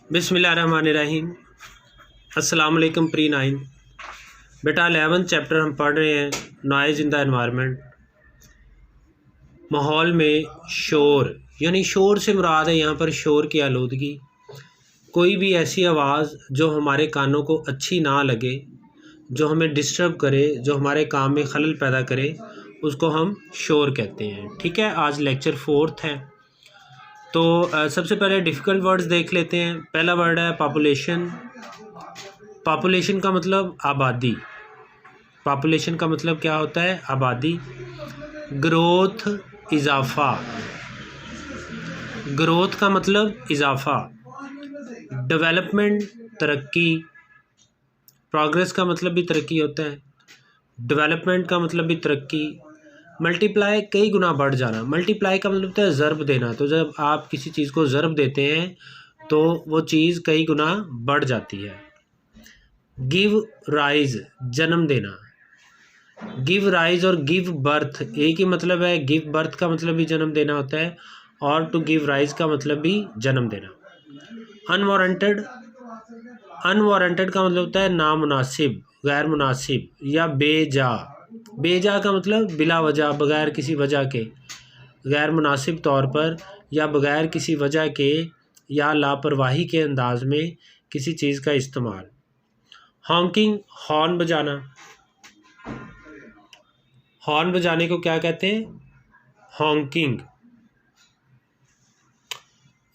बिस्मिल्लाहिर्रहमानिर्रहीम। अस्सलाम वालेकुम प्री 9। बेटा 11th चैप्टर हम पढ़ रहे हैं, नॉइज़ इन द एनवायरनमेंट। माहौल में शोर, यानी शोर से मुराद है यहाँ पर शोर की आलूदगी। कोई भी ऐसी आवाज़ जो हमारे कानों को अच्छी ना लगे, जो हमें डिस्टर्ब करे, जो हमारे काम में खलल पैदा करे, उसको हम शोर कहते हैं। ठीक है, आज लेक्चर 4th है। तो सबसे पहले डिफ़िकल्ट वर्ड्स देख लेते हैं। पहला वर्ड है पॉपुलेशन। पॉपुलेशन का मतलब आबादी। पॉपुलेशन का मतलब क्या होता है? आबादी। ग्रोथ, इजाफ़ा। ग्रोथ का मतलब इजाफ़ा। डेवलपमेंट, तरक्की। प्रोग्रेस का मतलब भी तरक्की होता है। डेवलपमेंट का मतलब भी तरक्की। मल्टीप्लाई, कई गुना बढ़ जाना। मल्टीप्लाई का मतलब होता है ज़र्ब देना। तो जब आप किसी चीज़ को ज़र्ब देते हैं तो वो चीज़ कई गुना बढ़ जाती है। गिव राइज, जन्म देना। गिव राइज और गिव बर्थ एक ही मतलब है। गिव बर्थ का मतलब भी जन्म देना होता है और टू गिव राइज का मतलब भी जन्म देना। अनवारंटेड, अनवारंटेड का मतलब होता है नामुनासिब, गैर मुनासिब या बेजा। बेजा का मतलब बिला वजह, बग़ैर किसी वजह के, गैर मुनासिब तौर पर या बग़ैर किसी वजह के या लापरवाही के अंदाज में किसी चीज़ का इस्तेमाल। हॉन्किंग, हॉर्न बजाना। हॉर्न बजाने को क्या कहते हैं? हॉन्किंग।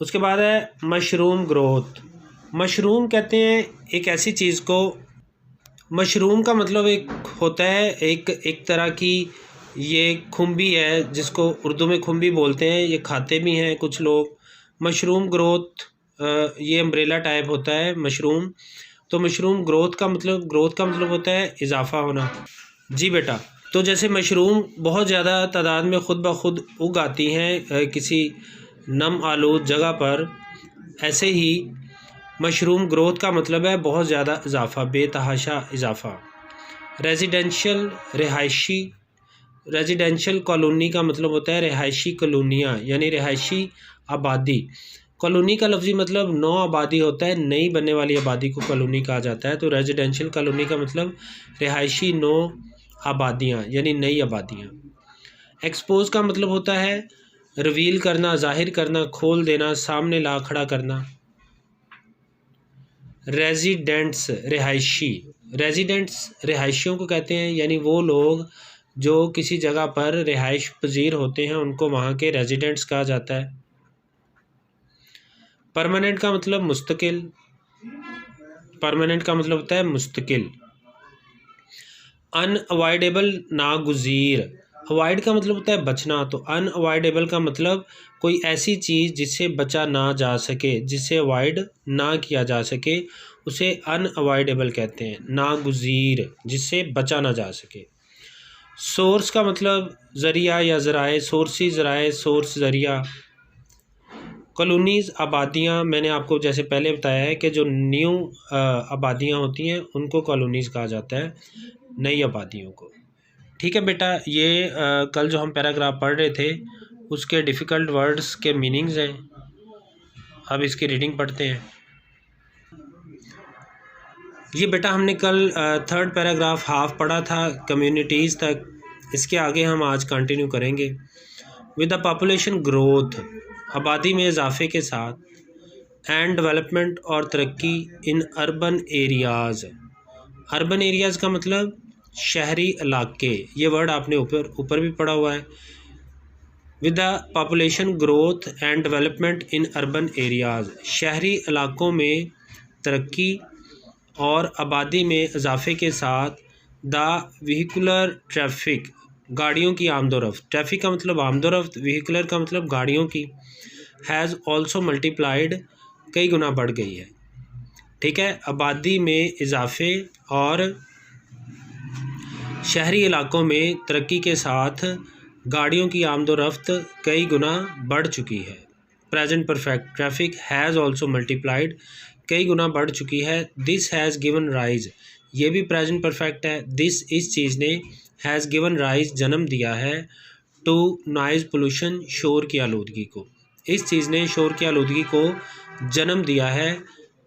उसके बाद है मशरूम ग्रोथ। मशरूम कहते हैं एक ऐसी चीज़ को। मशरूम का मतलब एक होता है एक तरह की ये खुम्बी है, जिसको उर्दू में खुम्बी बोलते हैं। ये खाते भी हैं कुछ लोग। मशरूम ग्रोथ, ये अम्ब्रेला टाइप होता है मशरूम। तो मशरूम ग्रोथ का मतलब होता है इजाफ़ा होना। जी बेटा, तो जैसे मशरूम बहुत ज़्यादा तादाद में ख़ुद ब खुद उग आती हैं किसी नम आलूद जगह पर, ऐसे ही मशरूम ग्रोथ का मतलब है बहुत ज़्यादा इजाफ़ा, बेतहाशा इजाफ़ा। रेजिडेंशियल, रिहायशी। रेजिडेंशियल कॉलोनी का मतलब होता है रिहायशी कॉलोनियाँ, यानी रिहायशी आबादी। कॉलोनी का लफ्ज़ी मतलब नौ आबादी होता है, नई बनने वाली आबादी को कॉलोनी कहा जाता है। तो रेजिडेंशियल कॉलोनी का मतलब रिहायशी नौ आबादियाँ, यानी नई आबादियाँ। एक्सपोज का मतलब होता है रिवील करना, ज़ाहिर करना, खोल देना, सामने ला खड़ा करना। रेजिडेंट्स, रिहायशी। रेजिडेंट्स रिहायशियों को कहते हैं, यानी वो लोग जो किसी जगह पर रिहाइश पजीर होते हैं उनको वहाँ के रेजिडेंट्स कहा जाता है। परमानेंट का मतलब मुस्तकिल। परमानेंट का मतलब होता है मुस्तकिल। अनअवॉइडेबल, नागुज़ीर। अवॉइड का मतलब होता है बचना, तो अनअवॉइडेबल का मतलब कोई ऐसी चीज़ जिससे बचा ना जा सके, जिससे अवॉइड ना किया जा सके, उसे अनअवॉइडेबल कहते हैं। नागुज़ीर, जिससे बचा ना जा सके। सोर्स का मतलब ज़रिया या ज़राए। सोर्सी, ज़राए, सोर्स, ज़रिया। कॉलोनीज़, आबादियाँ। मैंने आपको जैसे पहले बताया है कि जो न्यू आबादियाँ होती हैं उनको कॉलोनीज़ कहा जाता है, नई आबादियों को। ठीक है बेटा, ये कल जो हम पैराग्राफ पढ़ रहे थे उसके डिफ़िकल्ट वर्ड्स के मीनिंग्स हैं। अब इसकी रीडिंग पढ़ते हैं। ये बेटा हमने कल 3rd पैराग्राफ हाफ पढ़ा था, कम्युनिटीज़ तक। इसके आगे हम आज कंटिन्यू करेंगे। विद द पॉपुलेशन ग्रोथ, आबादी में इजाफे के साथ, एंड डेवलपमेंट और तरक्की in urban areas. Urban areas का मतलब शहरी इलाके। ये वर्ड आपने ऊपर भी पढ़ा हुआ है। With the population growth and development in urban areas, शहरी इलाकों में तरक्की और आबादी में इजाफे के साथ, द व्हीकुलर ट्रैफिक, गाड़ियों की आमदोरफ्त। ट्रैफिक का मतलब आमदोरफ्त, व्हीकुलर का मतलब गाड़ियों की, हैज़ ऑल्सो मल्टीप्लाइड, कई गुना बढ़ गई है। ठीक है, आबादी में इजाफे और शहरी इलाकों में तरक्की के साथ गाड़ियों की आमदोरफ्त कई गुना बढ़ चुकी है। Present perfect, traffic has also multiplied, कई गुना बढ़ चुकी है। दिस हैज़ गिवन राइज, ये भी प्रेजेंट परफेक्ट है। दिस, इस चीज़ ने, हैज़ गिवन राइज, जन्म दिया है, टू नॉइज़ पोल्यूशन, शोर की आलूदगी को। इस चीज़ ने शोर की आलूदगी को जन्म दिया है।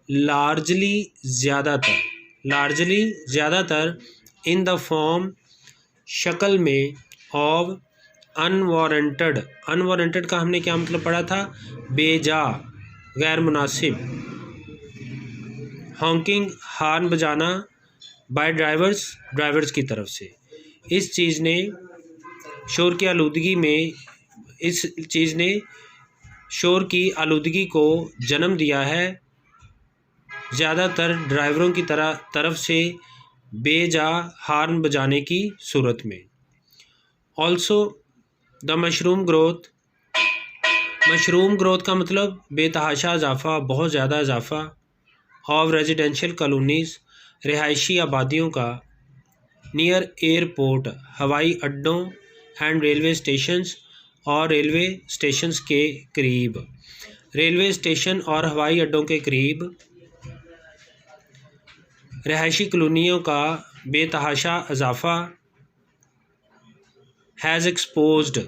लार्जली ज़्यादातर, लार्जली ज़्यादातर, इन द फॉर्म शक्ल में, ऑफ अनवारंटेड, अनवारंटेड का हमने क्या मतलब पढ़ा था, बेजा, गैर मुनासिब, हॉकिंग, हॉर्न बजाना, बाय ड्राइवर्स, ड्राइवर्स की तरफ से। इस चीज़ ने शोर की आलूदगी में, इस चीज़ ने शोर की आलूदगी को जन्म दिया है ज़्यादातर ड्राइवरों की तरफ से बेजा हॉर्न बजाने की सूरत में। Also the mushroom growth, mushroom growth का मतलब बेतहाशा इजाफ़ा, बहुत ज़्यादा इजाफ़ा, ऑफ रेजिडेंशियल कॉलोनीज़, रिहायशी आबादियों का, नियर एयरपोर्ट, हवाई अड्डों, एंड रेलवे स्टेशंस, और रेलवे स्टेशंस के करीब, रेलवे स्टेशन और हवाई अड्डों के करीब रिहायशी कॉलोनियों का बेतहाशा इजाफ़ा, हैज़ एक्सपोज्ड,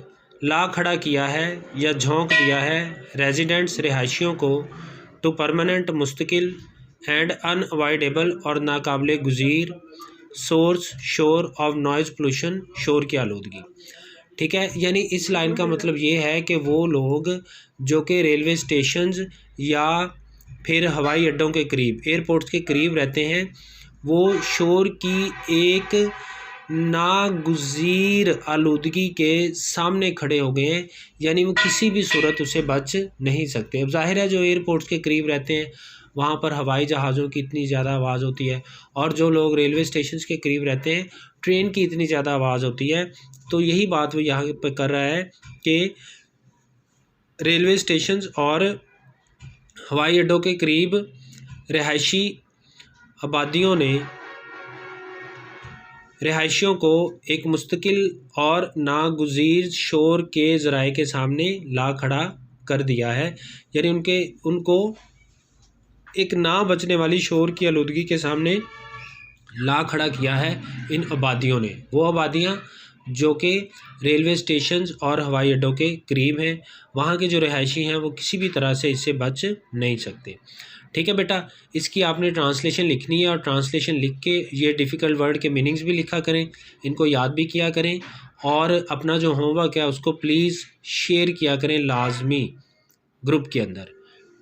ला खड़ा किया है या झोंक दिया है, रेजिडेंट्स, रिहायशियों को, टू परमानेंट, मुस्तकिल, एंड अनअवॉइडेबल, और नाकाबिले गुज़ीर, सोर्स, शोर, ऑफ नॉइज़ पोल्यूशन, शोर की आलूदगी। ठीक है, यानी इस लाइन का मतलब ये है कि वो लोग जो कि रेलवे स्टेशंस या फिर हवाई अड्डों के करीब, एयरपोर्ट्स के करीब रहते हैं, वो शोर की एक नागुज़ीर आलूदगी के सामने खड़े हो गए हैं, यानी वो किसी भी सूरत उसे बच नहीं सकते। अब जाहिर है जो एयरपोर्ट्स के करीब रहते हैं वहाँ पर हवाई जहाज़ों की इतनी ज़्यादा आवाज़ होती है, और जो लोग रेलवे स्टेशन के करीब रहते हैं ट्रेन की इतनी ज़्यादा आवाज़ होती है। तो यही बात वो यहाँ पर कर रहा है कि रेलवे स्टेशंस और हवाई अड्डों के करीब रिहायशी आबादियों ने रिहायशियों को एक मुस्तकिल और नागुज़ीर शोर के ज़राए के सामने ला खड़ा कर दिया है, यानी उनको एक ना बचने वाली शोर की आलूदगी के सामने ला खड़ा किया है इन आबादियों ने। वो आबादियाँ जो कि रेलवे स्टेशंस और हवाई अड्डों के करीब हैं, वहाँ के जो रिहायशी हैं वो किसी भी तरह से इससे बच नहीं सकते। ठीक है बेटा, इसकी आपने ट्रांसलेशन लिखनी है, और ट्रांसलेशन लिख के ये डिफ़िकल्ट वर्ड के मीनिंग्स भी लिखा करें, इनको याद भी किया करें, और अपना जो होमवर्क है उसको प्लीज़ शेयर किया करें लाजमी ग्रुप के अंदर।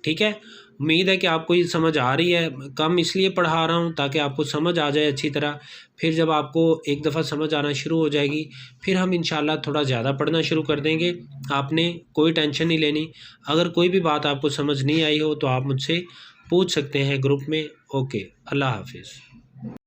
ठीक है, उम्मीद है कि आपको ये समझ आ रही है। कम इसलिए पढ़ा रहा हूँ ताकि आपको समझ आ जाए अच्छी तरह। फिर जब आपको एक दफ़ा समझ आना शुरू हो जाएगी, फिर हम इंशाल्लाह थोड़ा ज़्यादा पढ़ना शुरू कर देंगे। आपने कोई टेंशन नहीं लेनी। अगर कोई भी बात आपको समझ नहीं आई हो तो आप मुझसे पूछ सकते हैं ग्रुप में। ओके, अल्लाह हाफिज़।